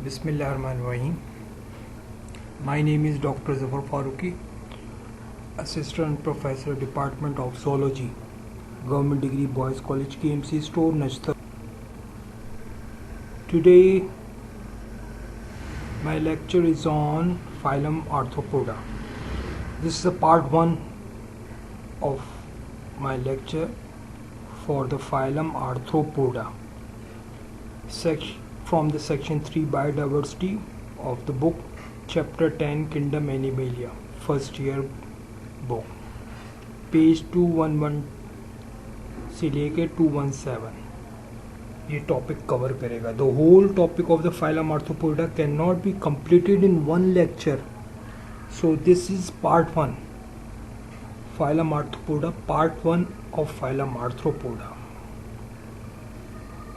Bismillahirrahmanirrahim. My name is Dr. Zafar Farooqi, Assistant Professor, Department of Zoology, Government Degree Boys College, KMC Store, Najtar. Today, my lecture is on phylum Arthropoda. This is a part 1 of my lecture for the phylum Arthropoda. From the section 3 biodiversity of the book chapter 10 kingdom animalia first year book page 211 से लेके 217 ये topic cover करेगा. The whole topic of the phylum Arthropoda can not be completed in one lecture, so this is part 1 phylum Arthropoda, part 1 of phylum Arthropoda.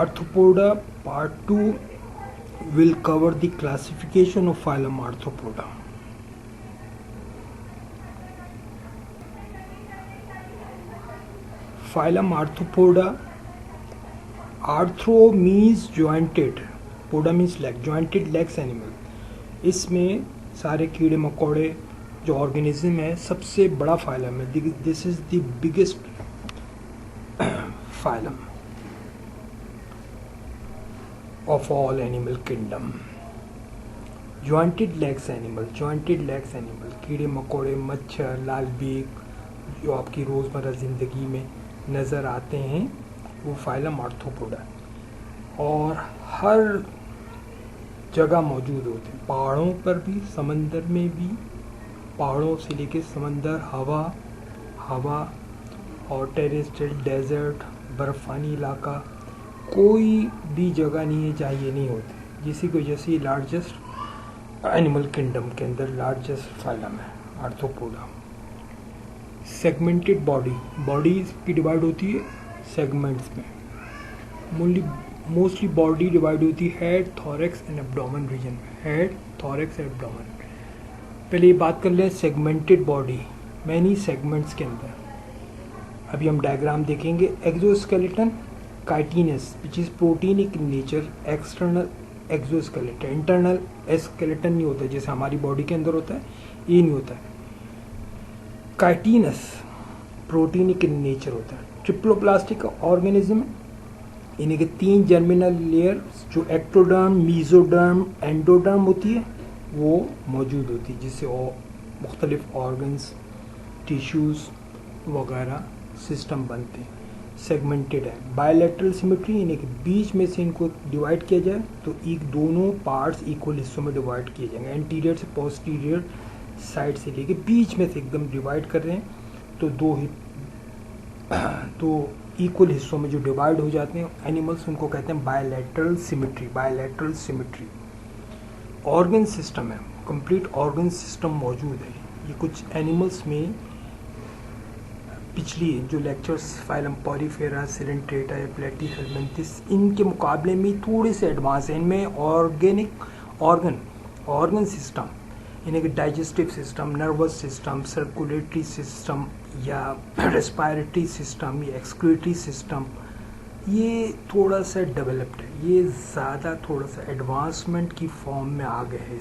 Arthropoda part 2 will cover the classification of phylum Arthropoda. Phylum Arthropoda. Arthro means jointed, poda means leg, jointed legs animal. इसमें सारे कीड़े मकोड़े जो organism है सबसे बड़ा phylum है. This is the biggest phylum of all animal kingdom. Jointed legs animal, कीड़े मकोड़े, मच्छर, लाल बीक जो आपकी रोज़मर्रा ज़िंदगी में नज़र आते हैं वो फाइलम आर्थ्रोपोडा और हर जगह मौजूद होते हैं. पहाड़ों पर भी, समंदर में भी, पहाड़ों से लेके समंदर, हवा और टेरेस्ट्रियल, डेजर्ट, बर्फ़ानी इलाका, कोई भी जगह नहीं है जहाँ ये नहीं होते, जिसकी वजह से लार्जेस्ट एनिमल किंगडम के अंदर लार्जेस्ट फाइलम है आर्थ्रोपोडा. सेगमेंटेड बॉडी की डिवाइड होती है सेगमेंट्स में. मोस्टली बॉडी डिवाइड होती है head, thorax and abdomen region में. Head, thorax, abdomen. पहले ये बात कर लें सेगमेंटेड बॉडी, मैनी सेगमेंट्स के अंदर. अभी हम डायग्राम देखेंगे. Exoskeleton chitinous which is proteinic in nature, external exoskeleton. Internal skeleton नहीं होता जैसे हमारी बॉडी के अंदर होता है, ये नहीं होता है. chitinous प्रोटीनिक इन नेचर होता है. ट्रिप्लोप्लास्टिक ऑर्गेनिज्म, इन्हीं के 3 जर्मिनल लेयर जो एक्टोडर्म, मीजोडर्म, एंडोडर्म होती है वो मौजूद होती है, जिससे मुख्तलिफ ऑर्गन्स, टिश्यूज़ वगैरह सिस्टम बनते हैं. सेगमेंटेड है. बायलैटरल सिमेट्री, यानी कि बीच में से इनको डिवाइड किया जाए तो एक दोनों पार्ट्स इक्वल हिस्सों में डिवाइड किए जाएंगे. एंटीरियर से पोस्टीरियर साइड से लेके बीच में से एकदम डिवाइड कर रहे हैं तो दो इक्वल हिस्सों में जो डिवाइड हो जाते हैं एनिमल्स, उनको कहते हैं बायलैटरल सिमेट्री. ऑर्गन सिस्टम है, कंप्लीट ऑर्गन सिस्टम मौजूद है. ये कुछ एनिमल्स में पिछली जो लेक्चर्स फाइलम पॉरीफेरा, सिलेंट्रेटा या प्लेटीहेलमिन्थिस, इनके मुकाबले में थोड़े से एडवांस है. इनमें ऑर्गन सिस्टम यानी कि digestive system, nervous system, circulatory system या रेस्पिरेटरी सिस्टम या एक्सक्रीटरी सिस्टम, ये थोड़ा सा डेवलप्ड है. ये ज़्यादा थोड़ा सा एडवांसमेंट की फॉर्म में आ गए हैं.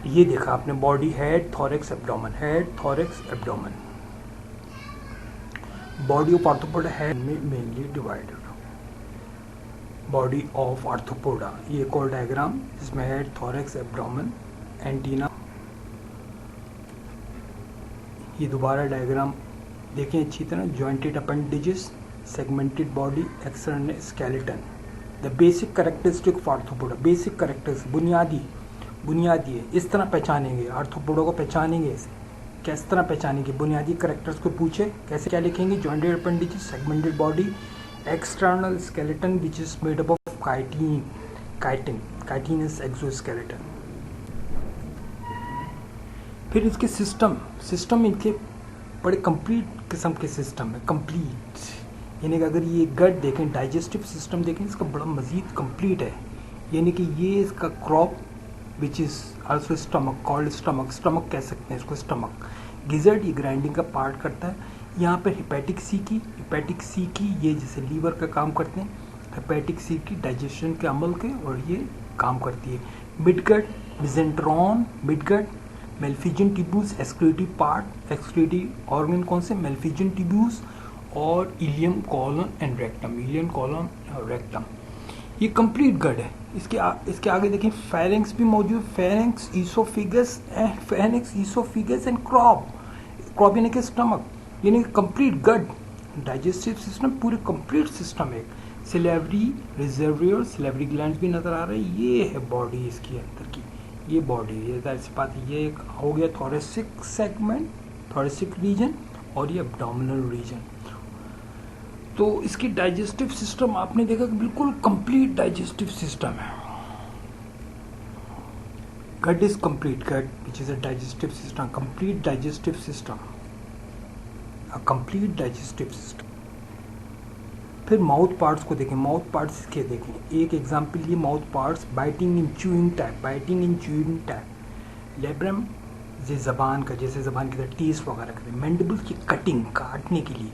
ये देखा आपने body, head, thorax, abdomen. Body of arthropoda head में mainly divided. Body of arthropoda, ये एक और डायग्राम जिसमें हेड, थॉरैक्स, एब्डोमेन, एंटीना. ये दोबारा डायग्राम देखें अच्छी तरह. Jointed appendages, segmented body, external skeleton. The basic characteristic of arthropoda. Basic characters बुनियादी है. इस तरह पहचानेंगे आर्थ्रोपोडा को, पहचानेंगे इसे किस तरह पहचानेंगे. बुनियादी कैरेक्टर्स को पूछे कैसे, क्या लिखेंगे. Jointed appendages, segmented body, external skeleton which is made up of chitinous exoskeleton. फिर इसके सिस्टम इनके बड़े कंप्लीट किस्म के सिस्टम है. कंप्लीट यानी कि अगर ये गट देखें, डाइजेस्टिव सिस्टम देखें, इसका बड़ा मज़ीद कंप्लीट है. यानी कि ये इसका crop which is also stomach, called stomach कह सकते हैं इसको. स्टमक, गिजर्ड, ये ग्राइंडिंग का पार्ट करता है. यहाँ पर हेपेटिक सी की ये जैसे लीवर का काम करते हैं, हेपेटिक सी की डाइजेशन के अमल के, और ये काम करती है। Midgut, mesenteron, midgut, malpighian tubules, excretive part, excretive organ कौन से, मेल्फिजियन ट्यूब्यूल्स और ileum colon and rectum, ileum colon और रेक्टम। ये कंप्लीट गट है। इसके आगे देखें फेरेंक्स भी मौजूद, फेरेंक्स, ईसोफिगस एंड क्रॉप यानी कि स्टमक, यानी कि कंप्लीट गट, डाइजेस्टिव सिस्टम पूरे कंप्लीट सिस्टम है। सिलेवरी रिजर्वियर, सिलेवरी ग्लैंड भी नजर आ रहे हैं। ये है बॉडी इसकी अंदर की, ये बॉडी, ये जाहिर सी बात है, ये हो गया थोरेसिक सेगमेंट, थोरेसिक रीजन, और ये एब्डोमिनल रीजन। तो इसकी डाइजेस्टिव सिस्टम आपने देखा कि बिल्कुल कंप्लीट डाइजेस्टिव सिस्टम है। Gut is complete, gut which is a digestive system, complete digestive system, a complete digestive system. फिर माउथ पार्ट्स को देखें, माउथ पार्ट्स के देखें, एक एग्जांपल ये mouth parts, biting in chewing type, labrum ये जबान का, जैसे जबान की तरह टीस वगैरह करते हैं। मैंडिबल्स की कटिंग, काटने के लिए।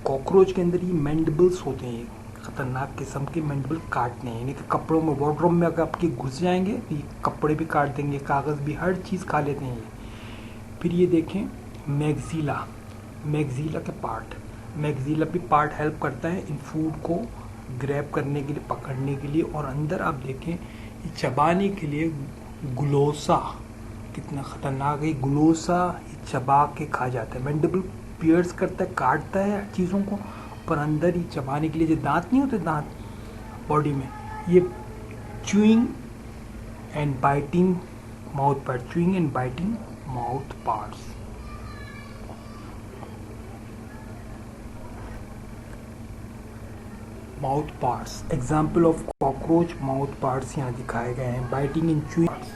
कॉकरोच के अंदर ये मैंडिबल्स होते हैं, खतरनाक किस्म के मैंडिबल काटने, यानी कि कपड़ों में, वार्डरोब में अगर आपके घुस जाएंगे तो ये कपड़े भी काट देंगे, कागज़ भी, हर चीज़ खा लेते हैं ये। फिर ये देखें मैग्जीला, मैग्जीला के पार्ट, मैग्जीला भी पार्ट हेल्प करता है इन फूड को ग्रैब करने के लिए, पकड़ने के लिए। और अंदर आप देखें ये चबाने के लिए ग्लोसा, कितना खतरनाक है ग्लोसा, ये चबा के खा जाता है। मैंडिबल पियर्स करता है, काटता है चीज़ों को, पर अंदर ही चबाने के लिए, जो दांत नहीं होते दांत बॉडी में, ये chewing and biting mouth part, chewing and biting mouth parts. Mouth parts, example of cockroach mouth parts यहाँ दिखाए गए हैं, बाइटिंग इन च्यूइंग पार्ट्स।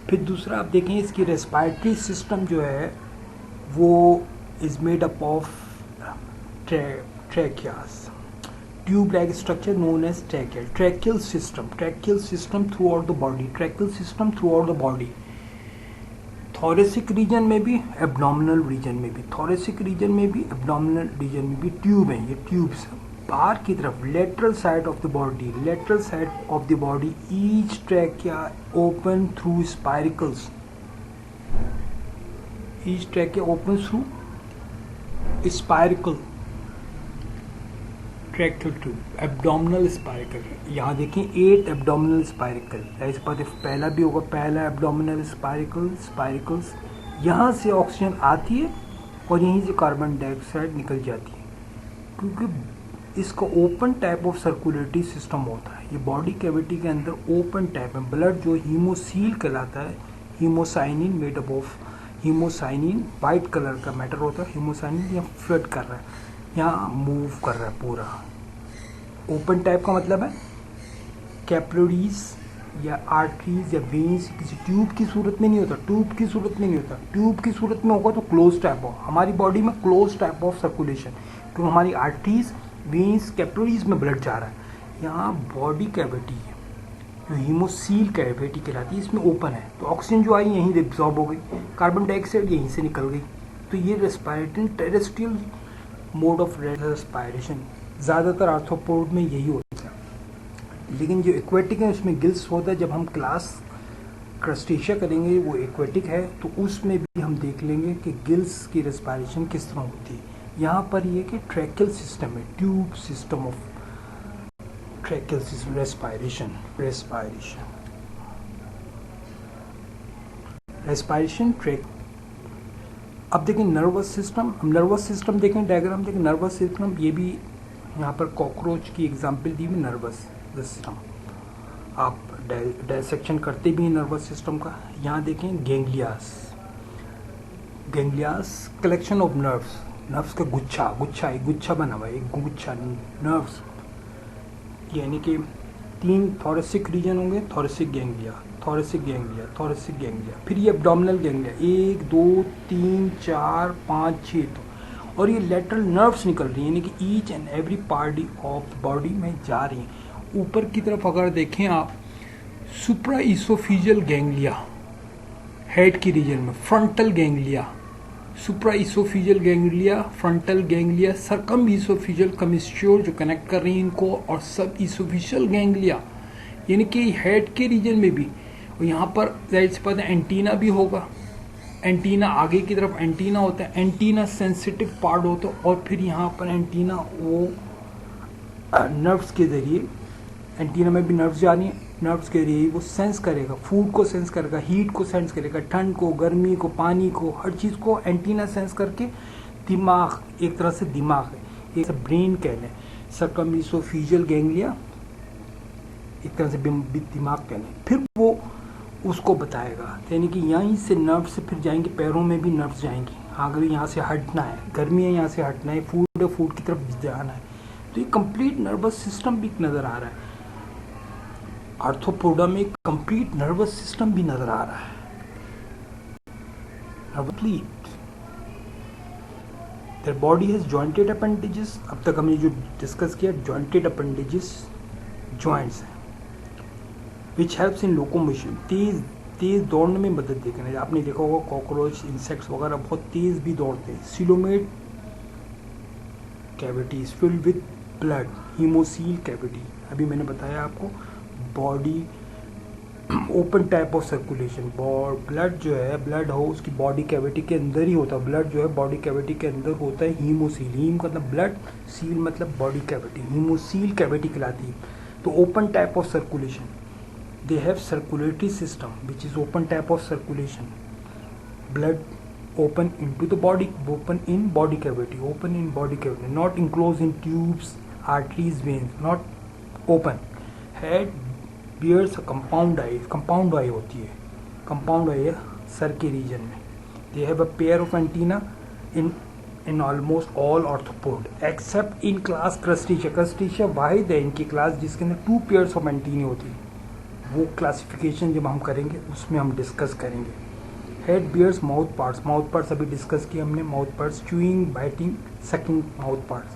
फिर दूसरा आप देखें इसकी रेस्पिरेटरी सिस्टम जो है वो is made up of tracheas, tube like structure known as tracheal system throughout the body, tracheal system throughout the body. Thoracic region में भी, एब्डोमिनल रीजन में भी, थोरेसिक रीजन में भी, एब्डोमिनल रीजन में भी ट्यूब है। ये ट्यूब्स बाहर की तरफ, lateral side of the body, lateral side of the body, each trachea open through spiracles, each trachea open through spiracle, tracheal tube, abdominal spiracle. यहाँ देखें 8 एब्डोमिनल स्पाइरिकल, ऐसे पता पहला भी होगा, पहला एब्डोमिनल स्पाइरिकल्स, यहाँ से ऑक्सीजन आती है और यहीं से कार्बन डाइऑक्साइड निकल जाती है, क्योंकि इसका open type of circulatory system होता है। ये बॉडी कैविटी के अंदर ओपन टाइप है। ब्लड जो हीमोसील कहलाता है, haemocyanin made up of, haemocyanin white colour का मैटर होता है, हीमोसाइनिन यहाँ फ्लड कर रहा है, यहाँ मूव कर रहा है पूरा। ओपन टाइप का मतलब है कैपिलरीज या आर्टरीज या वेन्स किसी ट्यूब की सूरत में नहीं होता, ट्यूब की सूरत में होगा तो क्लोज टाइप हो। हमारी बॉडी में क्लोज टाइप ऑफ सर्कुलेशन, क्योंकि हमारी आर्टरीज, वेन्स, कैपिलरीज में ब्लड जा रहा है। यहाँ बॉडी कैविटी है जो हीमोसील कैविटी कहलाती है, इसमें ओपन है, तो ऑक्सीजन जो आई यहीं एब्जॉर्ब हो गई, कार्बन डाइऑक्साइड यहीं से निकल गई। तो ये respiratory terrestrial mode of respiration ज़्यादातर आर्थ्रोपोड में यही होता है। लेकिन जो एक्वेटिक है उसमें गिल्स होता है। जब हम क्लास क्रस्टेशिया करेंगे वो एक्वेटिक है, तो उसमें भी हम देख लेंगे कि गिल्स की रेस्पिरेशन किस तरह होती है। यहाँ पर ये कि ट्रैकियल सिस्टम है, tube system of tracheal system, respiration track. अब देखें नर्वस सिस्टम, हम नर्वस सिस्टम देखें, डायग्राम देखें, नर्वस सिस्टम, ये भी यहाँ पर कॉकरोच की एग्जांपल दी हुई, नर्वस सिस्टम आप डायसेक्शन करते भी हैं नर्वस सिस्टम का। यहाँ देखें गैंग्लियास कलेक्शन ऑफ नर्व्स का एक गुच्छा बना हुआ है, एक गुच्छा नर्व्स, यानी कि 3 थोरेसिक रीजन होंगे, थोरेसिक गैंग्लिया, फिर ये एब्डोमिनल गैंग्लिया 1 2 3 4 5 6, तो और ये लेटरल नर्व्स निकल रही हैं, यानी कि each and every part of body में जा रही हैं। ऊपर की तरफ अगर देखें आप, सुप्रा इसोफिजियल गैंग्लिया हेड की रीजन में, frontal ganglia supra oesophageal ganglia, frontal ganglia, circum oesophageal commissure जो कनेक्ट कर रही हैं इनको, और सब इसोफिजियल गैंग्लिया यानी कि हेड के रीजन में भी। और यहाँ पर जाहिर सी बात है एंटीना भी होगा, एंटीना आगे की तरफ एंटीना होता है, एंटीना सेंसिटिव पार्ट होता है, और फिर यहाँ पर एंटीना वो नर्व्स के जरिए, एंटीना में भी नर्व्स जा रही हैं, नर्व्स के जरिए वो सेंस करेगा, फूड को सेंस करेगा, हीट को सेंस करेगा, ठंड को, गर्मी को, पानी को, हर चीज़ को एंटीना सेंस करके दिमाग, एक तरह से दिमाग है, एक ब्रेन कह लें, सर्कमइसोफिजियल गैंग्लिया एक तरह से दिमाग कह लें, फिर वो उसको बताएगा, यानी कि यहीं से नर्व्स से फिर जाएंगे, पैरों में भी नर्व्स जाएंगी, अगर यहाँ से हटना है, गर्मी है यहाँ से हटना है, फूड है फूड की तरफ जाना है, तो ये कंप्लीट नर्वस सिस्टम भी नज़र आ रहा है। आर्थ्रोपोडा में कंप्लीट नर्वस सिस्टम भी नज़र आ रहा है, complete. Their body has jointed appendages, अब तक हमने जो डिस्कस किया जॉइंटेड अपेंडेजेस जॉइंट्स हैं, विच हेल्प्स इन लोकोमोशन, तेज दौड़ने में मदद देते हैं। आपने देखा होगा कॉकरोच, इंसेक्ट्स वगैरह बहुत तेज भी दौड़ते हैं। Coelomate cavity is filled with blood, haemocoel cavity, अभी मैंने बताया आपको, body open type of circulation, blood जो है, ब्लड हो उसकी बॉडी कैविटी के अंदर ही होता है, ब्लड जो है बॉडी कैविटी के अंदर होता है, हीमोसील, हीम मतलब ब्लड, सील मतलब बॉडी कैविटी, हीमोसील कैविटी कहलाती है। तो open type of circulation, they have circulatory system which is open type of circulation, blood open into the body, open in body cavity, open in body cavity, not enclosed in tubes, arteries, veins, not open. Head bears a compound eye, compound eye होती है, compound eye है sir के reason में। they have a pair of antenna in almost all arthropod except in class crustacea, crustacea वाहिद है इनकी class जिसके अंदर 2 pairs of antennae होती है, वो क्लासिफिकेशन जब हम करेंगे उसमें हम डिस्कस करेंगे। हेड बियर्स माउथ पार्ट्स अभी डिस्कस किया हमने, mouth parts chewing, biting, sucking mouth parts.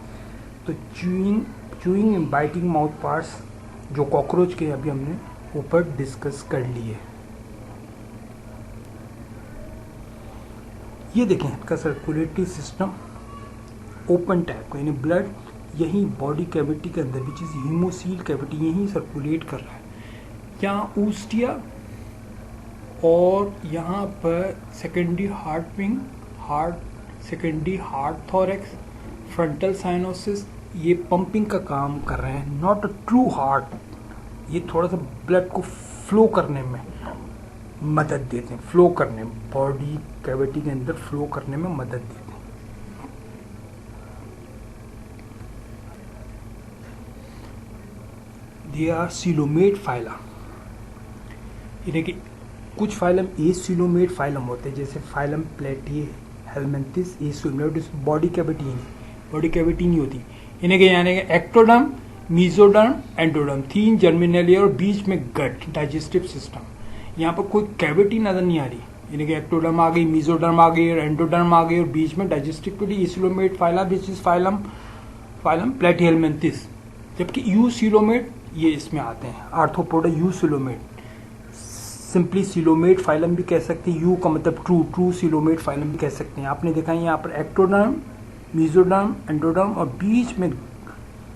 तो chewing and biting mouth parts जो कॉकरोच के अभी हमने ऊपर डिस्कस कर लिए। ये देखें इसका सर्कुलेटरी सिस्टम ओपन टाइप का, यानी ब्लड यही बॉडी कैविटी के अंदर भी चीज़ हीमोसील कैविटी यहीं सर्कुलेट कर रहा है। यहाँ ऊस्टिया और यहाँ पर secondary heart wing, secondary heart thorax, frontal cyanosis, ये पंपिंग का काम कर रहे हैं, नॉट अ ट्रू हार्ट, ये थोड़ा सा ब्लड को फ्लो करने में मदद देते हैं, फ्लो करने में, बॉडी कैविटी के अंदर फ्लो करने में मदद देते हैं। दे आर सीलोमेट फाइला, यानी कि कुछ फाइलम ए सीलोमेट फाइलम होते हैं, जैसे फाइलम प्लेटी हेलमेंथिस ए सीलोमेट, बॉडी कैविटी नहीं होती, यानी कि एक्टोडर्म, मीजोडर्म, एंडोडर्म, 3 जर्मिनल और बीच में गट, डाइजेस्टिव सिस्टम, यहाँ पर कोई कैविटी नजर नहीं आ रही, यानी कि एक्टोडर्म आ गई, मीजोडर्म आ गई और एंडोडर्म आ गई और बीच में digestive cavity, coelomate phyla which is phylum प्लेटी हेलमेंथिस, जबकि यू सीलोमेट ये इसमें आते हैं, arthropoda you coelomate, simply coelomate phylum भी कह सकते हैं, यू का मतलब ट्रू सीलोमेट फाइलम भी कह सकते हैं। आपने देखा है यहाँ पर एक्टोडर्म, मीजोडर्म, एंडोडर्म और बीच में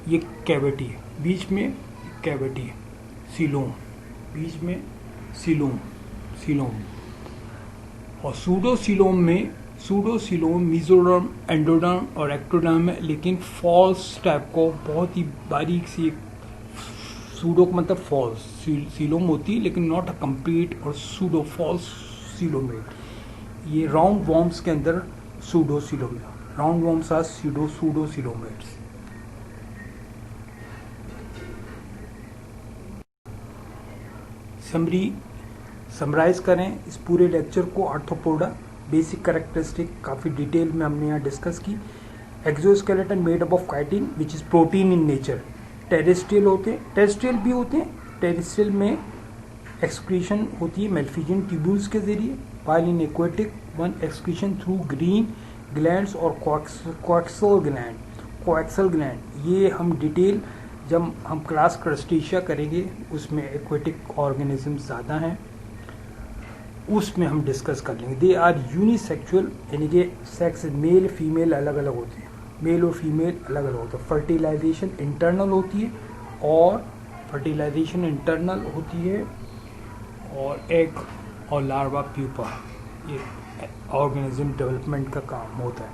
ये कैविटी है, बीच में कैविटी है, सीलोम, बीच में सीलोम और सूडोसीलोम मीजोडर्म, एंडोडर्म और एक्टोडर्म है, लेकिन फॉल्स टाइप को बहुत ही बारीक सी, सूडो का मतलब फॉल्स, सीलोम होती है लेकिन नॉट अ कंप्लीट, और सूडो फॉल्स सीलोमेट, ये राउंड वॉर्म्स के अंदर सूडोसीलोमेट, राउंड वॉर्म्स आर सूडोसीलोमेट्स। समराइज करें इस पूरे लेक्चर को, आर्थ्रोपोडा बेसिक कैरेक्टरिस्टिक काफ़ी डिटेल में हमने यहाँ डिस्कस की। Exoskeleton made up of chitin which is protein in nature, terrestrial होते हैं, टेरेस्ट्रियल भी होते हैं, टेरेस्ट्रियल में एक्सक्रीशन होती है मेल्फिजियन ट्यूब्यूल्स के जरिए, while in aquatic one excretion through green glands और कोएक्सल ग्लैंड। ये हम डिटेल जब हम क्लास क्रस्टेशिया करेंगे उसमें एक्वेटिक ऑर्गेनिज्म ज़्यादा हैं। उसमें हम डिस्कस कर लेंगे। दे आर यूनिसेक्सुअल, यानी कि सेक्स मेल फीमेल अलग अलग होते हैं, मेल और फीमेल अलग अलग होते हैं। फर्टिलाइजेशन इंटरनल होती है और एग और लार्वा प्यूपा, ये ऑर्गेनिज्म डेवलपमेंट का काम होता है,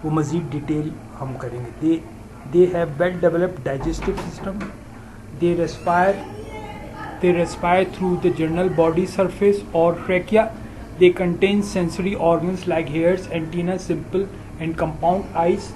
वो मज़ीद डिटेल हम करेंगे। They have well developed digestive system, they respire through the general body surface or trachea. They contain sensory organs like hairs, antennae, simple and compound eyes.